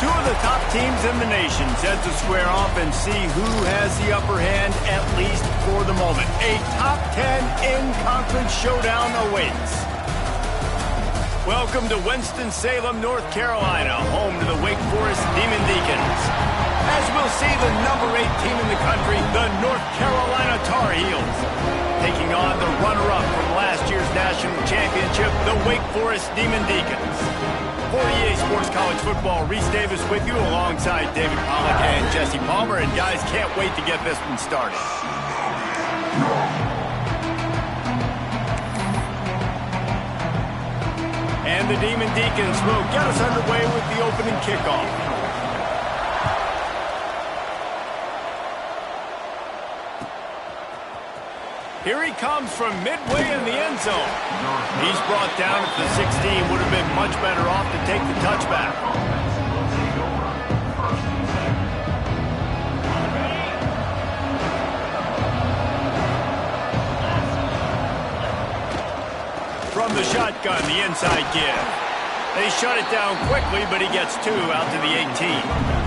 Two of the top teams in the nation set to square off and see who has the upper hand, at least for the moment. A top 10 in-conference showdown awaits. Welcome to Winston-Salem, North Carolina, home to the Wake Forest Demon Deacons. As we'll see, the number 8 team in the country, the North Carolina Tar Heels, taking on the runner-up from last year's national championship, the Wake Forest Demon Deacons. For EA Sports College Football, Reese Davis with you alongside David Pollack and Jesse Palmer. And guys, can't wait to get this one started. And the Demon Deacons will get us underway with the opening kickoff. Here he comes from midway in the end zone. He's brought down at the 16. Would have been much better off to take the touchback. From the shotgun, the inside give. They shut it down quickly, but he gets 2 out to the 18.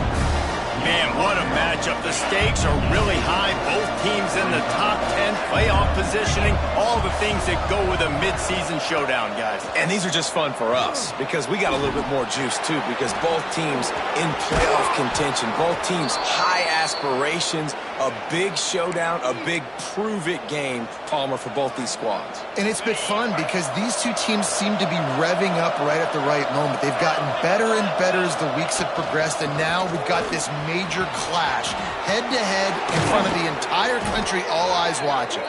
Man, what a matchup. The stakes are really high. Both teams in the top 10, playoff positioning, all the things that go with a midseason showdown, guys. And these are just fun for us because we got a little bit more juice, too, because both teams in playoff contention, both teams high aspirations, a big showdown, a big prove-it game, Palmer, for both these squads. And it's been fun because these two teams seem to be revving up right at the right moment. They've gotten better and better as the weeks have progressed, and now we've got this major clash, head-to-head in front of the entire country, all eyes watching.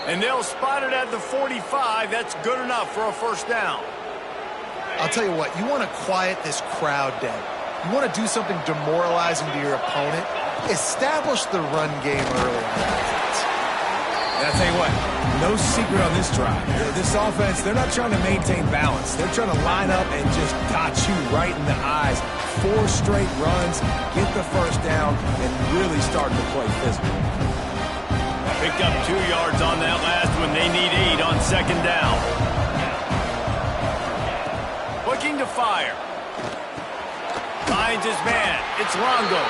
And they'll spot it at the 45. That's good enough for a first down. I'll tell you what, you want to quiet this crowd down. You want to do something demoralizing to your opponent, establish the run game early on offense. And I'll tell you what, no secret on this drive. This offense, they're not trying to maintain balance. They're trying to line up and just dot you right in the eyes. 4 straight runs, get the first down, and really starting to play physical. Picked up 2 yards on that last one. They need 8 on second down. Looking to fire. Finds his man. It's Longo.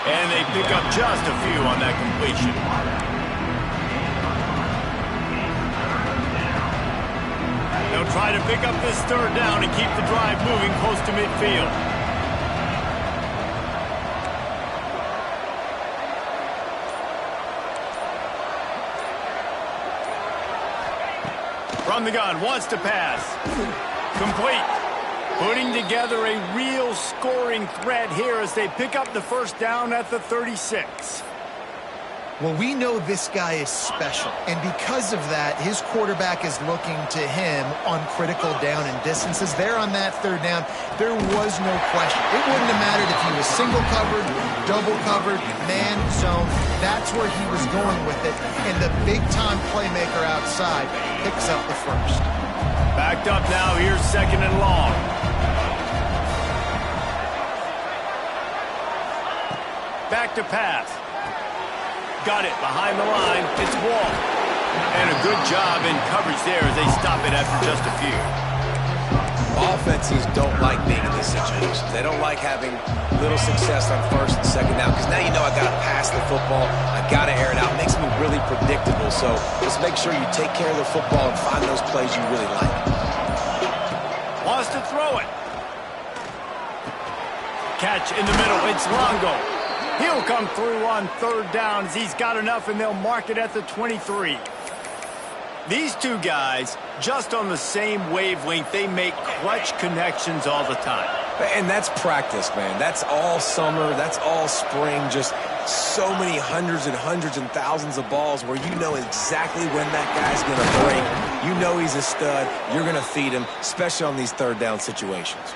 And they pick up just a few on that completion. They'll try to pick up this third down and keep the drive moving close to midfield. From the gun, wants to pass. Complete. Putting together a real scoring threat here as they pick up the first down at the 36. Well, we know this guy is special, and because of that, his quarterback is looking to him on critical down and distances. There on that third down, there was no question. It wouldn't have mattered if he was single covered, double covered, man zone. That's where he was going with it, and the big-time playmaker outside picks up the first. Backed up now, here's second and long. Back to pass. Got it behind the line. It's Wall. And a good job in coverage there as they stop it after just a few. Offenses don't like being in these situations. They don't like having little success on first and second down because now you know I got to pass the football. I got to air it out. It makes me really predictable. So just make sure you take care of the football and find those plays you really like. Wants to throw it. Catch in the middle. It's Longo. He'll come through on third down as he's got enough, and they'll mark it at the 23. These two guys, just on the same wavelength, they make clutch connections all the time. And that's practice, man. That's all summer. That's all spring. Just so many hundreds and thousands of balls where you know exactly when that guy's going to break. You know he's a stud. You're going to feed him, especially on these third down situations.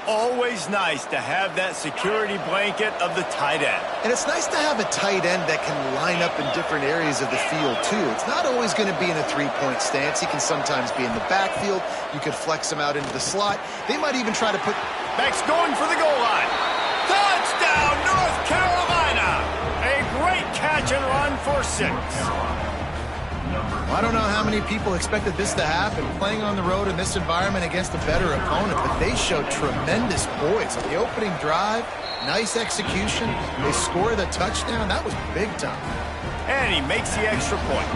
Always nice to have that security blanket of the tight end. And it's nice to have a tight end that can line up in different areas of the field, too. It's not always going to be in a three-point stance. He can sometimes be in the backfield. You could flex him out into the slot. They might even try to put... Back's going for the goal line. Touchdown, North Carolina! A great catch and run for 6. I don't know how many people expected this to happen, playing on the road in this environment against a better opponent, but they showed tremendous poise. On the opening drive, nice execution. They score the touchdown. That was big time. And he makes the extra point.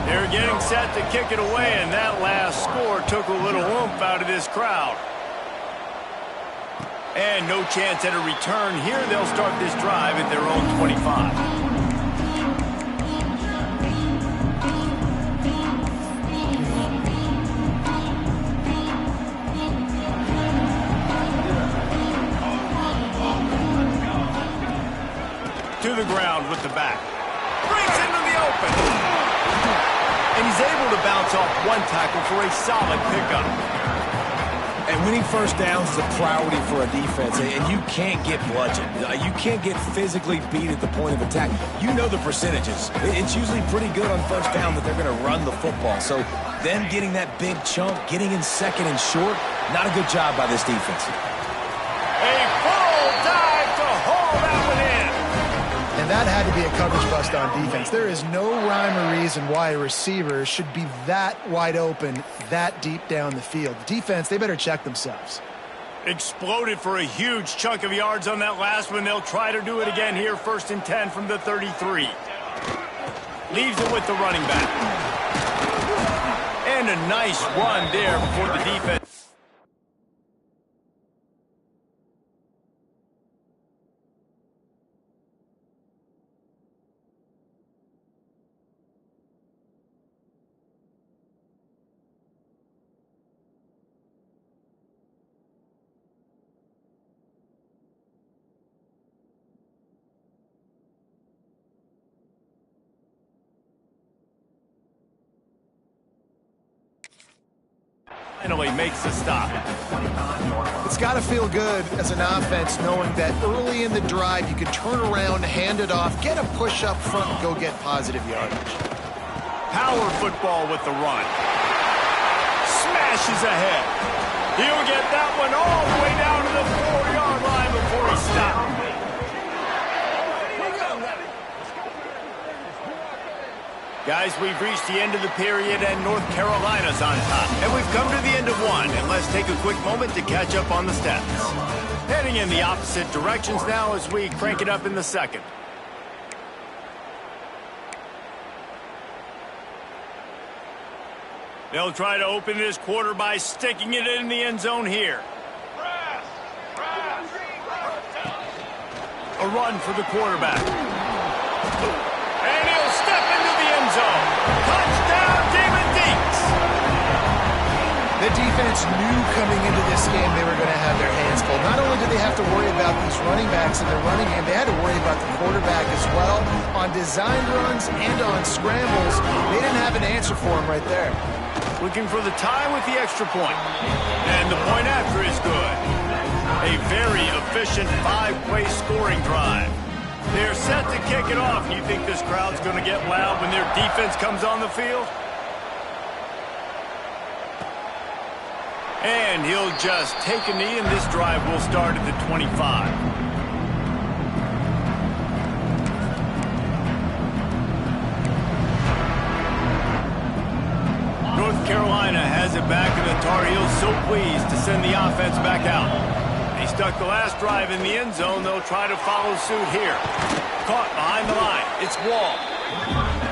They're getting set to kick it away, and that last score took a little oomph out of this crowd. And no chance at a return here. They'll start this drive at their own 25. To the ground with the back. Brings into the open. And he's able to bounce off one tackle for a solid pickup. And winning first downs is a priority for a defense, and you can't get bludgeoned. You can't get physically beat at the point of attack. You know the percentages. It's usually pretty good on first down that they're going to run the football. So them getting that big chunk, getting in second and short, not a good job by this defense. A full dive to haul that one in. And that had to be a coverage bust on defense. There is no rhyme or reason why a receiver should be that wide open, that deep down the field. Defense, they better check themselves. Exploded for a huge chunk of yards on that last one. They'll try to do it again here, 1st and 10 from the 33. Leaves it with the running back. And a nice run there before the defense. Finally makes the stop. It's got to feel good as an offense knowing that early in the drive you can turn around, hand it off, get a push up front, and go get positive yardage. Power football with the run. Smashes ahead. He'll get that one all the way down to the 4-yard line before he stops. Guys, we've reached the end of the period, and North Carolina's on top. And we've come to the end of one, and let's take a quick moment to catch up on the stats. Heading in the opposite directions now as we crank it up in the second. They'll try to open this quarter by sticking it in the end zone here. A run for the quarterback. And he'll step into the end zone. Touchdown, Demon Deeks. The defense knew coming into this game they were going to have their hands full. Not only did they have to worry about these running backs in their running game, they had to worry about the quarterback as well. On designed runs and on scrambles, they didn't have an answer for him right there. Looking for the tie with the extra point. And the point after is good. A very efficient 5-play scoring drive. They're set to kick it off. You think this crowd's going to get loud when their defense comes on the field? And he'll just take a knee, and this drive will start at the 25. North Carolina has it back, and the Tar Heels so pleased to send the offense back out. They stuck the last drive in the end zone. They'll try to follow suit here. Caught behind the line. It's Wall.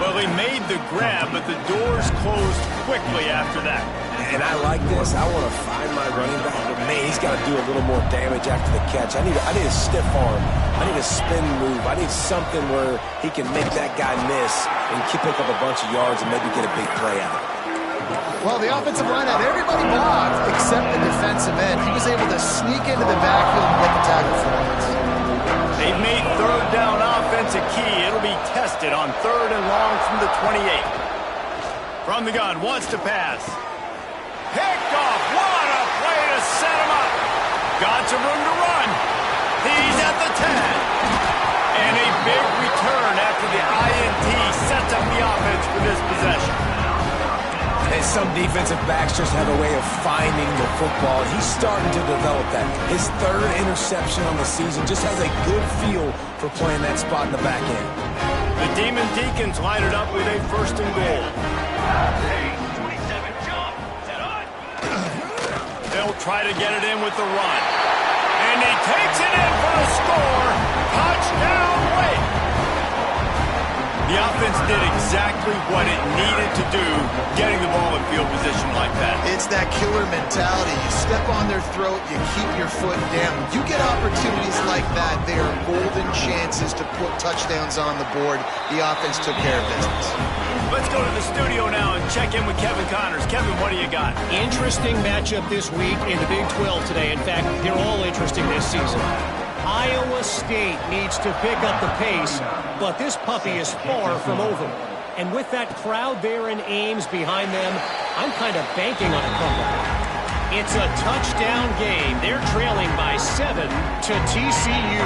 Well, they made the grab, but the doors closed quickly after that. And I like this. I want to find my running back, but man, he's got to do a little more damage after the catch. I need a stiff arm. I need a spin move. I need something where he can make that guy miss and pick up a bunch of yards and maybe get a big play out. Well, the offensive line had everybody blocked except the defensive end. He was able to sneak into the backfield and get the tackle for once. They've made third down offense a key. It'll be tested on 3rd and long from the 28. From the gun, wants to pass. Picked off. What a play to set him up. Got some room to run. He's at the 10. And a big return after the INT sets up the offense for this possession. And some defensive backs just have a way of finding the football. He's starting to develop that. His 3rd interception on the season just has a good feel for playing that spot in the back end. The Demon Deacons line it up with a 1st and goal. They'll try to get it in with the run. And he takes it in for the score. Touchdown, Wake. The offense did exactly what it needed to do, getting the ball in field position like that. It's that killer mentality. You step on their throat, you keep your foot down. You get opportunities like that, they are golden chances to put touchdowns on the board. The offense took care of business. Let's go to the studio now and check in with Kevin Connors. Kevin, what do you got? Interesting matchup this week in the Big 12 today. In fact, they're all interesting this season. Iowa State needs to pick up the pace, but this puppy is far from over. And with that crowd there in Ames behind them, I'm kind of banking on a comeback. It's a touchdown game. They're trailing by 7 to TCU.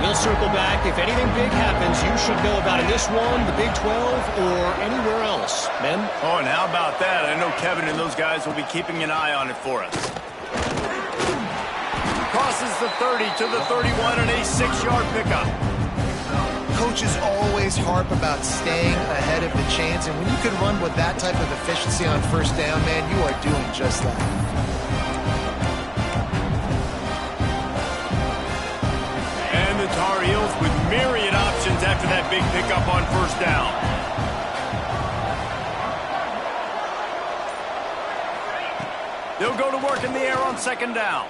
We'll circle back. If anything big happens, you should know about in this one, the Big 12, or anywhere else. Ben? Oh, and how about that? I know Kevin and those guys will be keeping an eye on it for us. Crosses the 30 to the 31 and a 6-yard pickup. Coaches always harp about staying ahead of the chains, and when you can run with that type of efficiency on first down, man, you are doing just that. And the Tar Heels with myriad options after that big pickup on first down. They'll go to work in the air on second down.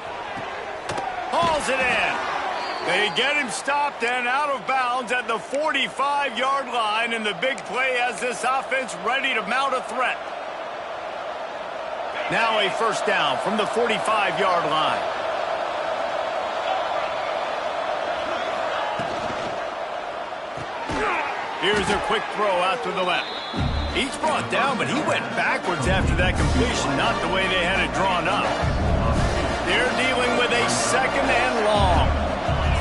Hauls it in. They get him stopped and out of bounds at the 45-yard line, and the big play has this offense ready to mount a threat. Now a first down from the 45-yard line. Here's a quick throw out to the left. He's brought down, but he went backwards after that completion, not the way they had it drawn up. They're dealing with a second and long.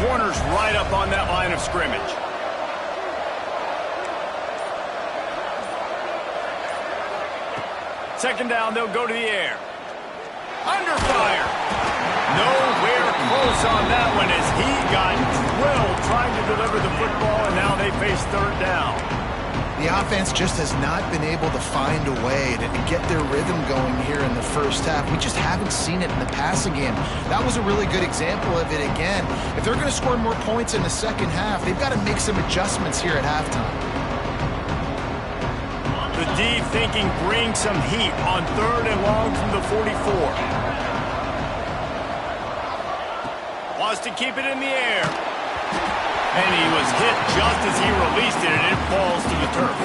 Corner's right up on that line of scrimmage. Second down, they'll go to the air. Under fire. Nowhere close on that one as he got drilled trying to deliver the football, and now they face third down. The offense just has not been able to find a way to get their rhythm going here in the first half. We just haven't seen it in the passing game. That was a really good example of it again. If they're going to score more points in the second half, they've got to make some adjustments here at halftime. The D thinking bring some heat on third and long from the 44. Wants to keep it in the air. And he was hit just as he released it, and it falls to the turf.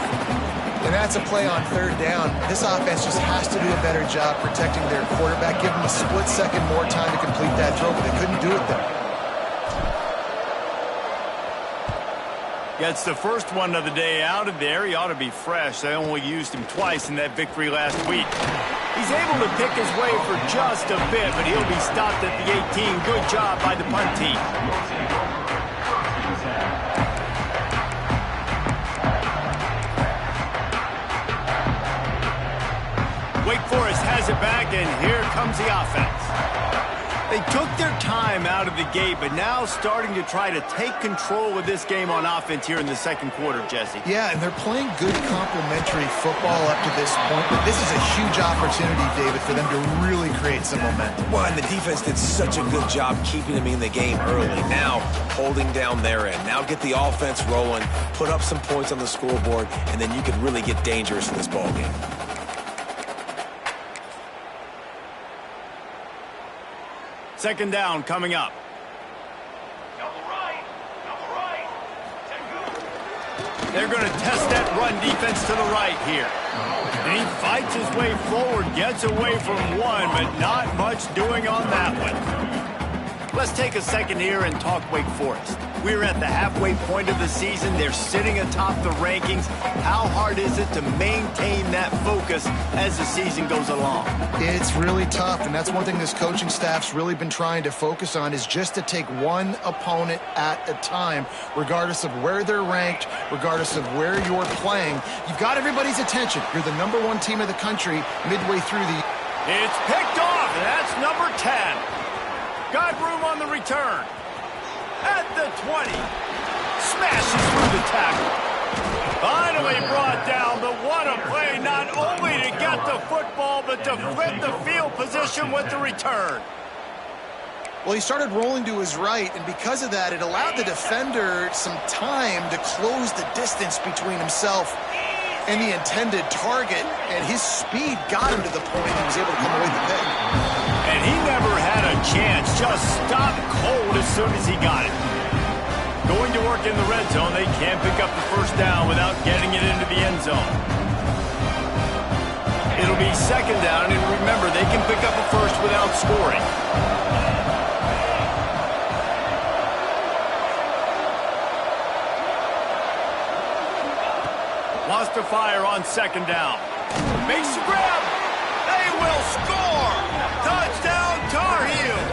And that's a play on third down. This offense just has to do a better job protecting their quarterback. Give them a split second more time to complete that throw, but they couldn't do it there. Gets the first one of the day out of there. He ought to be fresh. They only used him twice in that victory last week. He's able to pick his way for just a bit, but he'll be stopped at the 18. Good job by the punt team. Wake Forest has it back, and here comes the offense. They took their time out of the gate, but now starting to try to take control of this game on offense here in the second quarter, Jesse. Yeah, and they're playing good complementary football up to this point, but this is a huge opportunity, David, for them to really create some momentum. Well, and the defense did such a good job keeping them in the game early. Now, holding down their end. Now get the offense rolling, put up some points on the scoreboard, and then you can really get dangerous in this ball game. Second down coming up. They're going to test that run defense to the right here. And he fights his way forward, gets away from one, but not much doing on that one. Let's take a second here and talk Wake Forest. We're at the halfway point of the season. They're sitting atop the rankings. How hard is it to maintain that focus as the season goes along? It's really tough, and that's one thing this coaching staff's really been trying to focus on is just to take one opponent at a time, regardless of where they're ranked, regardless of where you're playing. You've got everybody's attention. You're the #1 team of the country midway through the... It's picked off, and that's number 10. Got room on the return. At the 20. Smashes through the tackle. Finally brought down, but what a play, not only to get the football, but to flip the field position with the return. Well, he started rolling to his right, and because of that, it allowed the defender some time to close the distance between himself and the intended target, and his speed got him to the point he was able to come away with the pick. And he never had a chance, just stopped cold as soon as he got it. Going to work in the red zone, they can't pick up the first down without getting it into the end zone. It'll be second down, and remember, they can pick up a first without scoring. Wants to fire on second down. Makes the grab. They will score. Touchdown, Tar Heels.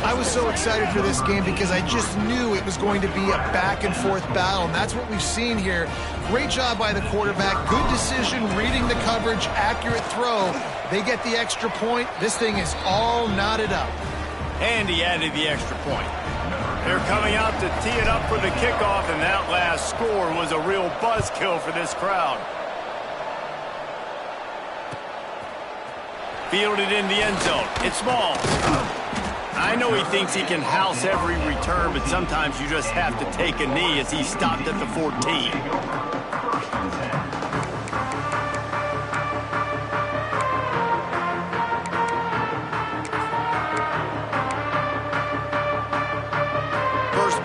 I was so excited for this game because I just knew it was going to be a back-and-forth battle, and that's what we've seen here. Great job by the quarterback. Good decision, reading the coverage, accurate throw. They get the extra point. This thing is all knotted up. And he added the extra point. They're coming out to tee it up for the kickoff, and that last score was a real buzzkill for this crowd. Fielded in the end zone. It's small. I know he thinks he can house every return, but sometimes you just have to take a knee as he stopped at the 14.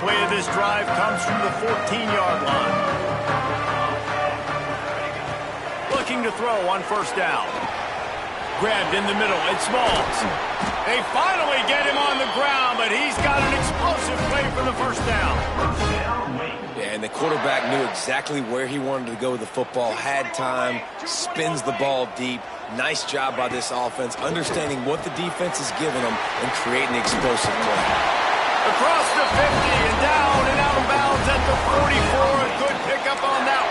Play of this drive comes from the 14-yard line. Looking to throw on first down. Grabbed in the middle. It's Smalls. They finally get him on the ground, but he's got an explosive play for the first down. Yeah, and the quarterback knew exactly where he wanted to go with the football, had time, spins the ball deep. Nice job by this offense, understanding what the defense is giving them and creating the explosive play. Across the 50 and down and out of bounds at the 44. A good pickup on that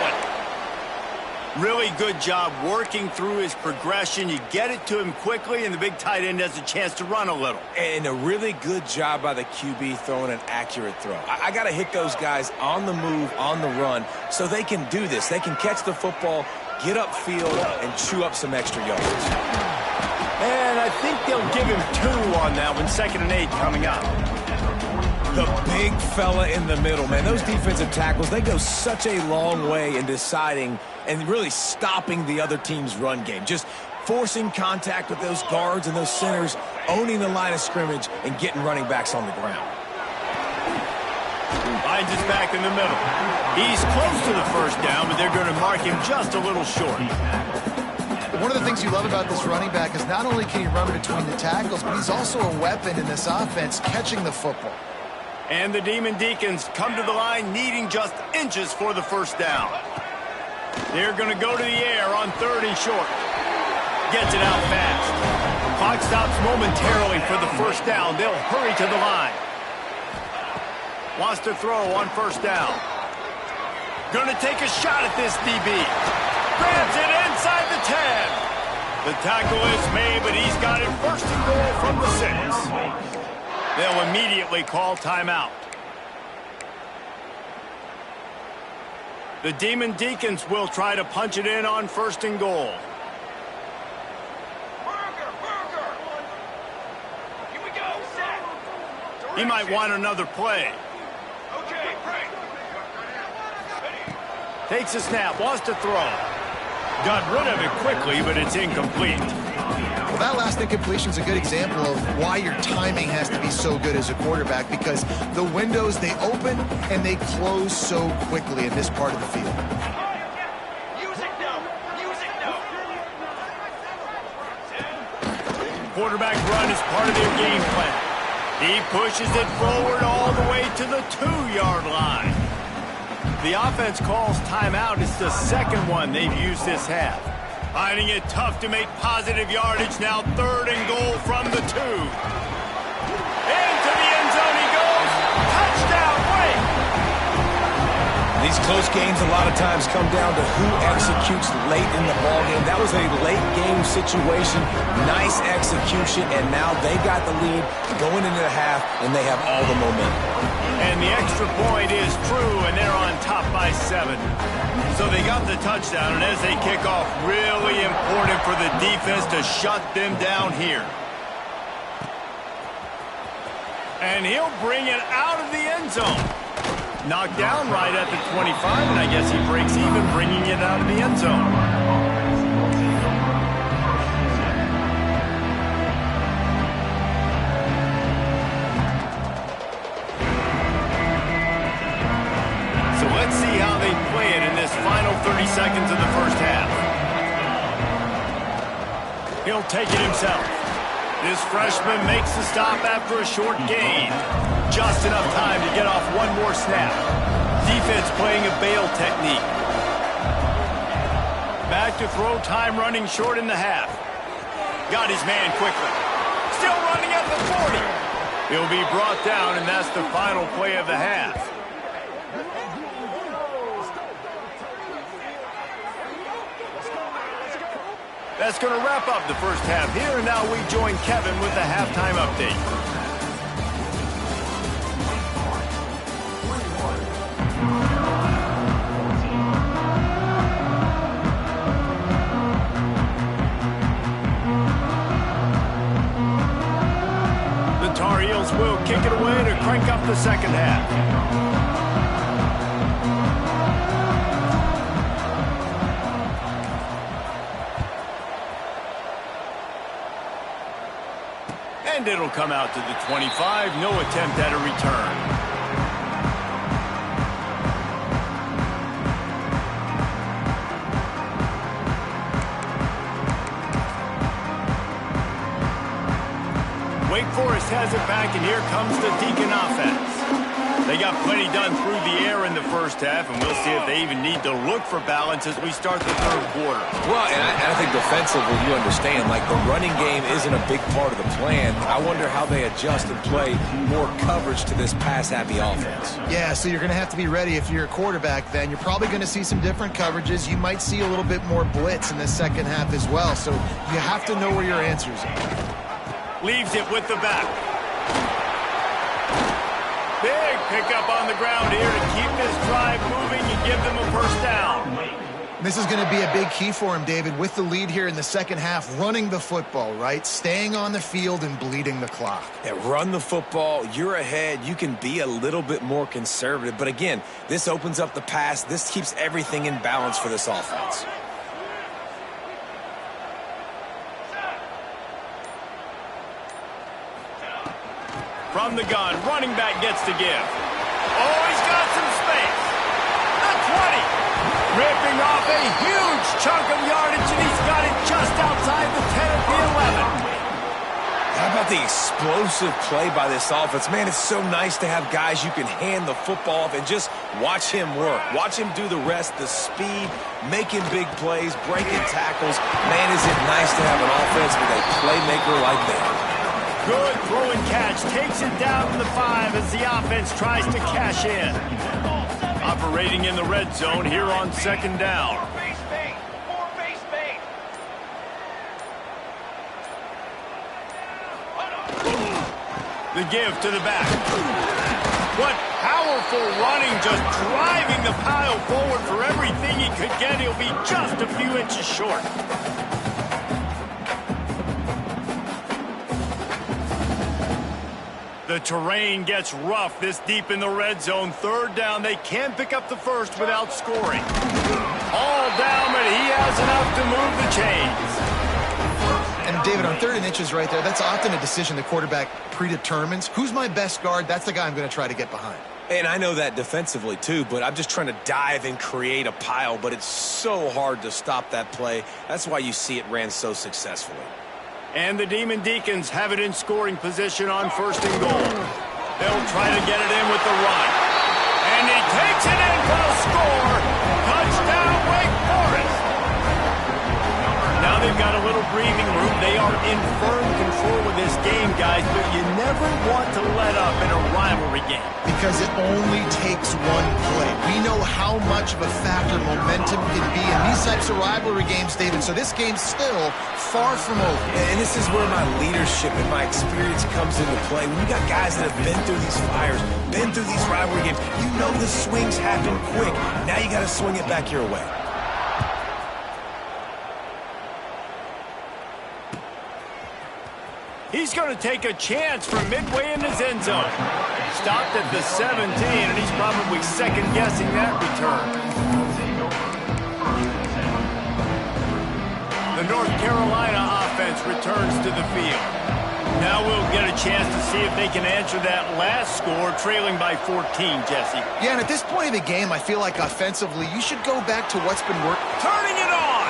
one. Really good job working through his progression. You get it to him quickly, and the big tight end has a chance to run a little. And a really good job by the QB throwing an accurate throw. I got to hit those guys on the move, on the run, so they can do this. They can catch the football, get upfield, and chew up some extra yards. And I think they'll give him 2 on that one. 2nd and 8 coming up. The big fella in the middle, man. Those defensive tackles, they go such a long way in deciding and really stopping the other team's run game. Just forcing contact with those guards and those centers, owning the line of scrimmage, and getting running backs on the ground. Finds his back in the middle. He's close to the first down, but they're going to mark him just a little short. One of the things you love about this running back is not only can he run between the tackles, but he's also a weapon in this offense, catching the football. And the Demon Deacons come to the line needing just inches for the first down. They're going to go to the air on 3rd and short. Gets it out fast. Clock stops momentarily for the first down. They'll hurry to the line. Wants to throw on first down. Going to take a shot at this DB. Grabs it inside the 10. The tackle is made, but he's got it 1st and goal from the 6. They'll immediately call timeout. The Demon Deacons will try to punch it in on 1st and goal. Here we go, set. He might want another play. Okay, break. Takes a snap, wants to throw. Got rid of it quickly, but it's incomplete. Well, that last incompletion is a good example of why your timing has to be so good as a quarterback, because the windows, they open and they close so quickly in this part of the field. Music no. Music no. Quarterback run is part of their game plan. He pushes it forward all the way to the 2-yard line. The offense calls timeout. It's the 2nd one they've used this half. Finding it tough to make positive yardage. Now 3rd and goal from the 2. Into the end zone he goes. Touchdown, Wake! These close games a lot of times come down to who executes late in the ballgame. That was a late game situation. Nice execution, and now they got the lead going into the half, and they have all the momentum. And the extra point is true, and they're on top by 7. So they got the touchdown, and as they kick off, really important for the defense to shut them down here. And he'll bring it out of the end zone. Knocked down right at the 25, and I guess he breaks even bringing it out of the end zone. Let's see how they play it in this final 30 seconds of the first half. He'll take it himself. This freshman makes the stop after a short gain. Just enough time to get off one more snap. Defense playing a bail technique. Back to throw, time running short in the half. Got his man quickly. Still running at the 40. He'll be brought down, and that's the final play of the half. That's going to wrap up the first half here, and now we join Kevin with the halftime update. The Tar Heels will kick it away to crank up the second half. And it'll come out to the 25. No attempt at a return. Wake Forest has it back, and here comes the Deacon offense. They got plenty done through the air in the first half, and we'll see if they even need to look for balance as we start the third quarter. Well, and I think defensively, you understand, like the running game isn't a big part of the plan. I wonder how they adjust and play more coverage to this pass-happy offense. Yeah, so you're going to have to be ready if you're a quarterback then. You're probably going to see some different coverages. You might see a little bit more blitz in the second half as well, so you have to know where your answers are. Leaves it with the back. Big pickup on the ground here to keep this drive moving and give them a first down. This is going to be a big key for him, David, with the lead here in the second half, running the football, right? Staying on the field and bleeding the clock. Yeah, run the football. You're ahead. You can be a little bit more conservative. But again, this opens up the pass. This keeps everything in balance for this offense. From the gun, running back gets to give. Oh, he's got some space. The 20. Ripping off a huge chunk of yardage, and he's got it just outside the 10 of the 11. How about the explosive play by this offense? Man, it's so nice to have guys you can hand the football off and just watch him work. Watch him do the rest, the speed, making big plays, breaking tackles. Man, is it nice to have an offense with a playmaker like that. Good throw and catch. Takes it down to the 5 as the offense tries to cash in. Operating in the red zone here on second down. More base bait. The give to the back. What powerful running, just driving the pile forward for everything he could get. He'll be just a few inches short. The terrain gets rough this deep in the red zone. Third down, they can't pick up the first without scoring. All down, but he has enough to move the chains. And David, on 3rd and inches right there, that's often a decision the quarterback predetermines. Who's my best guard? That's the guy I'm going to try to get behind. And I know that defensively too, but I'm just trying to dive and create a pile, but it's so hard to stop that play. That's why you see it ran so successfully. And the Demon Deacons have it in scoring position on 1st and goal. They'll try to get it in with the run. And he takes it in for the score. Touchdown, Wake Forest. Now they've got a little breathing room. They are in firm control of this game, guys, but you never want to let up in a rivalry game. Because it only takes one play. We know how much of a factor momentum can be in these types of rivalry games, David, so this game's still far from over. And this is where my leadership and my experience comes into play. When you got guys that have been through these fires, been through these rivalry games, you know the swings happen quick. Now you got to swing it back your way. He's going to take a chance from midway in his end zone. Stopped at the 17, and he's probably second-guessing that return. The North Carolina offense returns to the field. Now we'll get a chance to see if they can answer that last score, trailing by 14, Jesse. Yeah, and at this point of the game, I feel like offensively, you should go back to what's been working. Turning it on!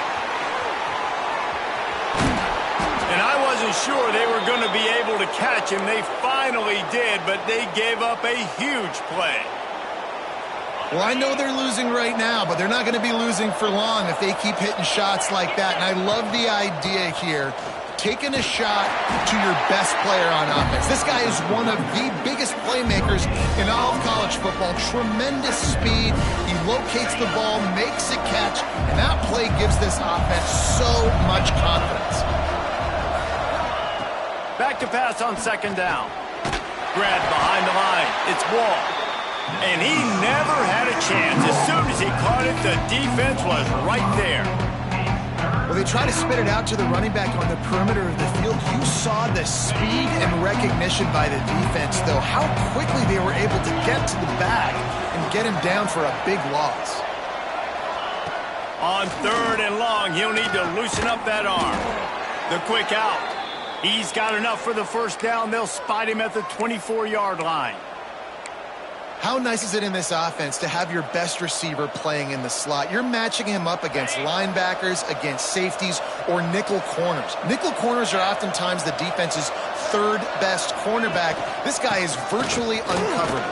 And I wasn't sure they were going to be able to catch him. They finally did, but they gave up a huge play. Well, I know they're losing right now, but they're not going to be losing for long if they keep hitting shots like that. And I love the idea here, taking a shot to your best player on offense. This guy is one of the biggest playmakers in all of college football. Tremendous speed. He locates the ball, makes a catch, and that play gives this offense so much confidence. Back to pass on second down. Grabbed behind the line. It's Wall. And he never had a chance. As soon as he caught it, the defense was right there. Well, they try to spit it out to the running back on the perimeter of the field. You saw the speed and recognition by the defense, though. How quickly they were able to get to the back and get him down for a big loss. On third and long, he'll need to loosen up that arm. The quick out. He's got enough for the first down. They'll spot him at the 24-yard line. How nice is it in this offense to have your best receiver playing in the slot? You're matching him up against linebackers, against safeties, or nickel corners. Nickel corners are oftentimes the defense's third best cornerback. This guy is virtually uncovered.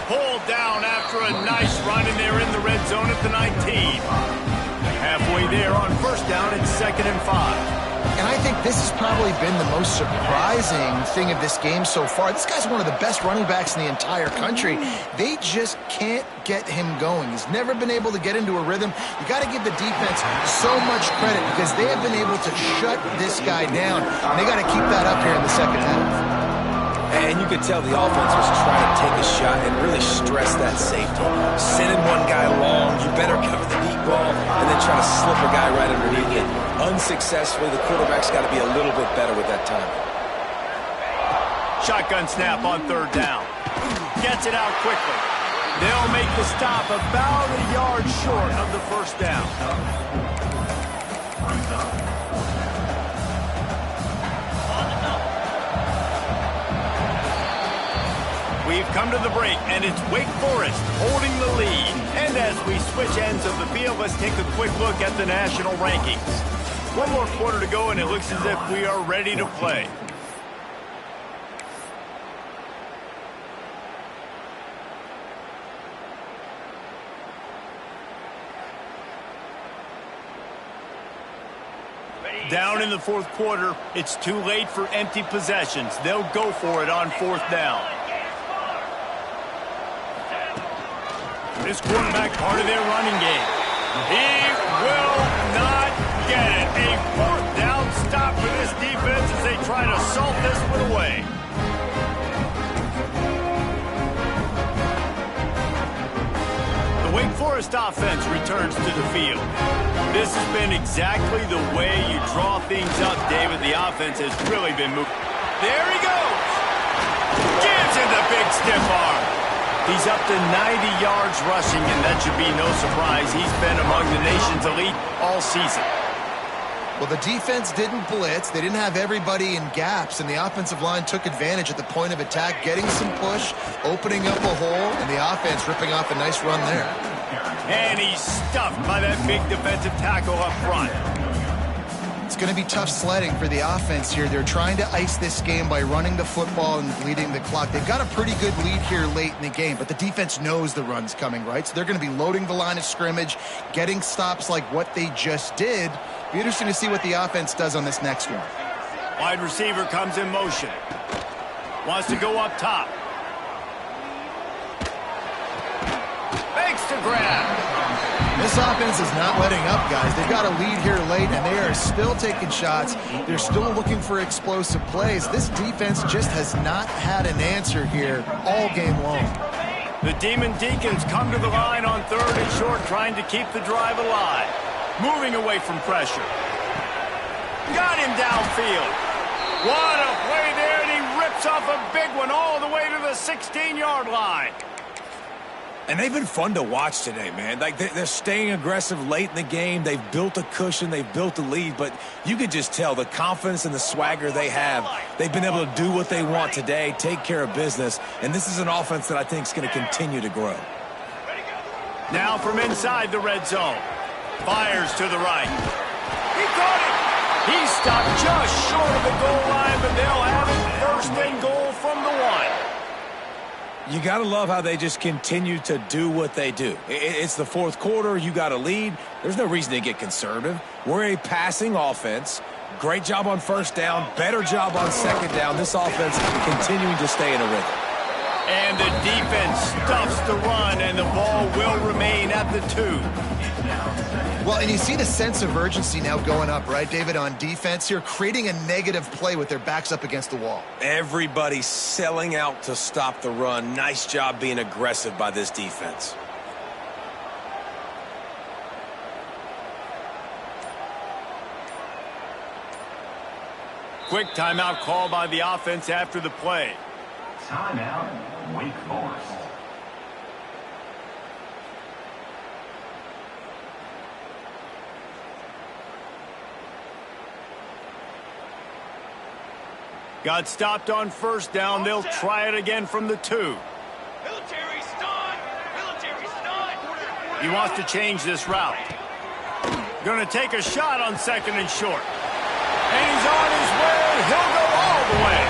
Pulled down after a nice run, and they're in the red zone at the 19. Halfway there on first down, it's 2nd and 5. And I think this has probably been the most surprising thing of this game so far. This guy's one of the best running backs in the entire country. They just can't get him going. He's never been able to get into a rhythm. You got to give the defense so much credit because they have been able to shut this guy down. And they got to keep that up here in the second half. And you could tell the offense was trying to take a shot and really stress that safety. Sending one guy long, you better cover the deep ball, and then try to slip a guy right underneath it. Unsuccessfully, the quarterback's got to be a little bit better with that time. Shotgun snap on third down. Gets it out quickly. They'll make the stop about a yard short of the first down. We've come to the break, and it's Wake Forest holding the lead. And as we switch ends of the field, let's take a quick look at the national rankings. One more quarter to go, and it looks as if we are ready to play. Down in the fourth quarter, it's too late for empty possessions. They'll go for it on fourth down. This quarterback part of their running game. He will not get it. A fourth down stop for this defense as they try to salt this one away. The Wake Forest offense returns to the field. This has been exactly the way you draw things up, David. The offense has really been moving. There he goes. Gives him the big stiff arm. He's up to 90 yards rushing, and that should be no surprise. He's been among the nation's elite all season. Well, the defense didn't blitz. They didn't have everybody in gaps, and the offensive line took advantage at the point of attack, getting some push, opening up a hole, and the offense ripping off a nice run there. And he's stuffed by that big defensive tackle up front. It's going to be tough sledding for the offense here. They're trying to ice this game by running the football and bleeding the clock. They've got a pretty good lead here late in the game, but the defense knows the run's coming, right? So they're going to be loading the line of scrimmage, getting stops like what they just did, Be interesting to see what the offense does on this next one. Wide receiver comes in motion. Wants to go up top. Makes the grab. This offense is not letting up, guys. They've got a lead here late, and they are still taking shots. They're still looking for explosive plays. This defense just has not had an answer here all game long. The Demon Deacons come to the line on 3rd and short, trying to keep the drive alive. Moving away from pressure. Got him downfield. What a play there, and he rips off a big one all the way to the 16-yard line. And they've been fun to watch today, man. Like, they're staying aggressive late in the game. They've built a cushion. They've built a lead. But you could just tell the confidence and the swagger they have. They've been able to do what they want today, take care of business. And this is an offense that I think is going to continue to grow. Now from inside the red zone. Fires to the right. He caught it. He stopped just short of the goal line, but they'll have it 1st and goal from the 1. You got to love how they just continue to do what they do. It's the 4th quarter. You got a lead. There's no reason to get conservative. We're a passing offense. Great job on 1st down. Better job on 2nd down. This offense continuing to stay in a rhythm. And the defense stuffs the run, and the ball will remain at the 2. Well, and you see the sense of urgency now going up, right, David, on defense here, creating a negative play with their backs up against the wall. Everybody's selling out to stop the run. Nice job being aggressive by this defense. Quick timeout call by the offense after the play. Timeout, Wake Forest. Got stopped on 1st down. They'll try it again from the 2. Military stun! Military stun! He wants to change this route. Going to take a shot on 2nd and short. And he's on his way. He'll go all the way.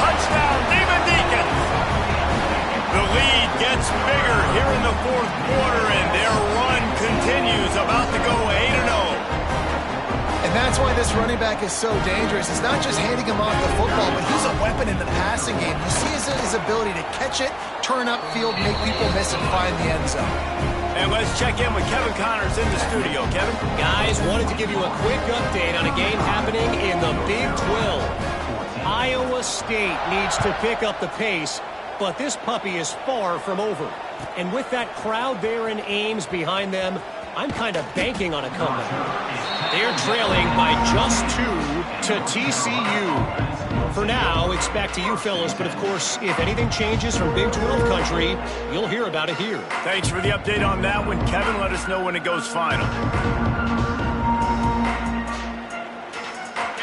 Touchdown, Demon Deacons. The lead gets bigger here in the 4th quarter, and their run continues, about to go 8-0. And that's why this running back is so dangerous. It's not just handing him off the football, but he's a weapon in the passing game. You see his ability to catch it, turn upfield, make people miss, and find the end zone. And let's check in with Kevin Connors in the studio. Kevin? Guys, wanted to give you a quick update on a game happening in the Big 12. Iowa State needs to pick up the pace, but this puppy is far from over. And with that crowd there in Ames behind them, I'm kind of banking on a comeback. They're trailing by just 2 to TCU. For now, it's back to you fellas, but of course, if anything changes from Big 12 country, you'll hear about it here. Thanks for the update on that one, Kevin. Let us know when it goes final.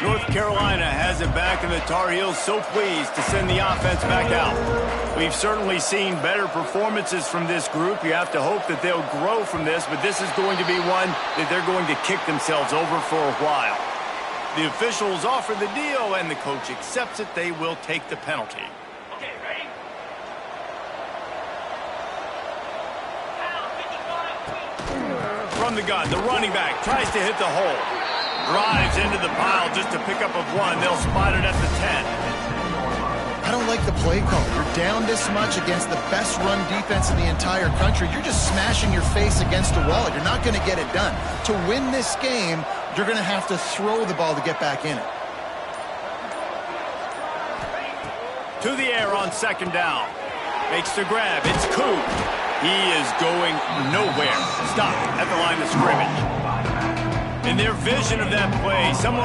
North Carolina has it back, and the Tar Heels so pleased to send the offense back out. We've certainly seen better performances from this group. You have to hope that they'll grow from this, but this is going to be one that they're going to kick themselves over for a while. The officials offer the deal, and the coach accepts it. They will take the penalty. Okay, ready? From the gun, the running back tries to hit the hole. Drives into the pile just to pick up a 1. They'll spot it at the 10. I don't like the play call. You're down this much against the best run defense in the entire country. You're just smashing your face against the wall. You're not going to get it done. To win this game, you're going to have to throw the ball to get back in it. To the air on 2nd down. Makes the grab. It's Coop. He is going nowhere. Stop at the line of scrimmage. In their vision of that play, someone